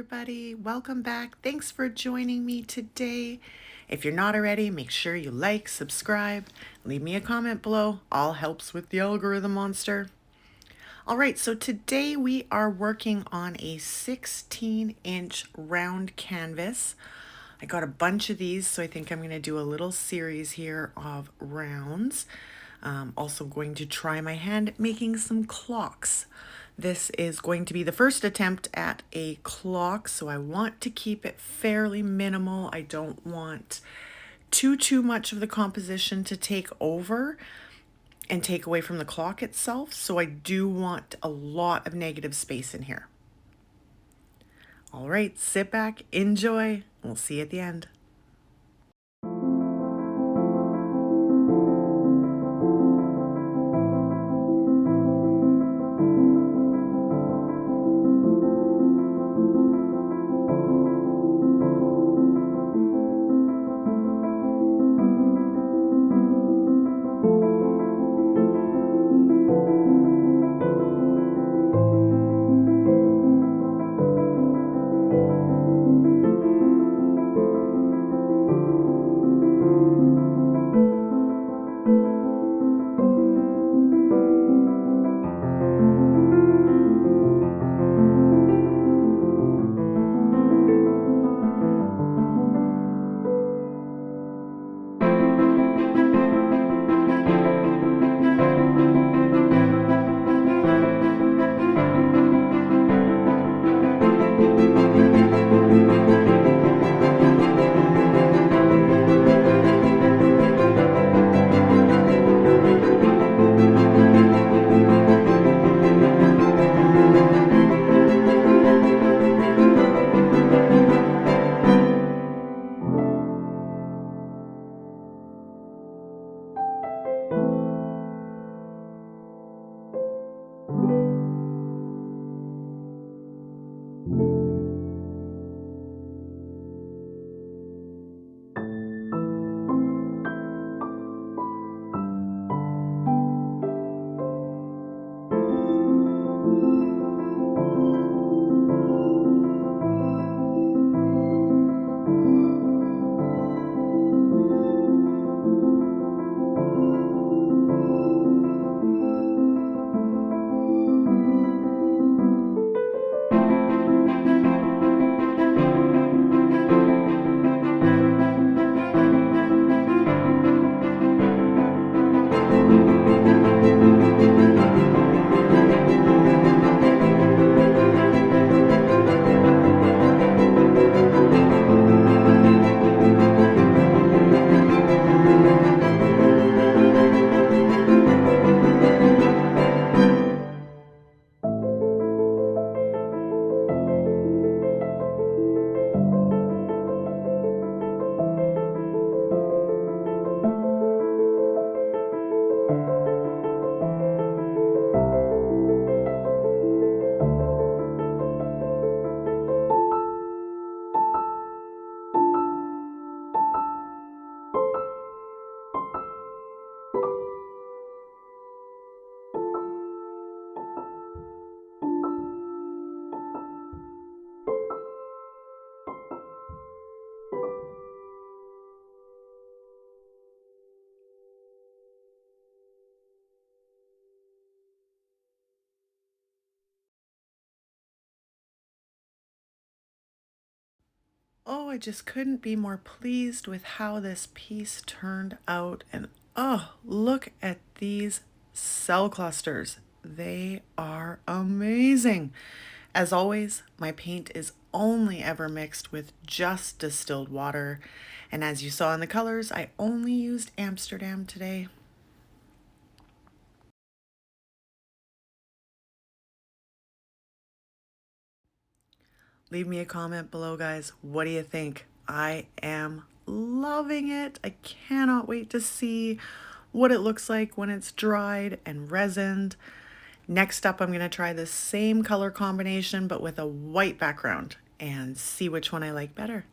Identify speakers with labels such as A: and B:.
A: everybody. Welcome back. Thanks for joining me today. If you're not already, make sure you like, subscribe, leave me a comment below. All helps with the algorithm monster. All right, so today we are working on a 16-inch round canvas. I got a bunch of these, so I think I'm going to do a little series here of rounds. Also going to try my hand at making some clocks. This is going to be the first attempt at a clock, so I want to keep it fairly minimal. I don't want too much of the composition to take over and take away from the clock itself, so I do want a lot of negative space in here. All right, sit back, enjoy, and we'll see you at the end. Oh, I just couldn't be more pleased with how this piece turned out. And oh, look at these cell clusters. They are amazing. As always, my paint is only ever mixed with just distilled water. And as you saw in the colors, I only used Amsterdam today. Leave me a comment below, guys. What do you think? I am loving it. I cannot wait to see what it looks like when it's dried and resined. Next up, I'm going to try the same color combination but with a white background and see which one I like better.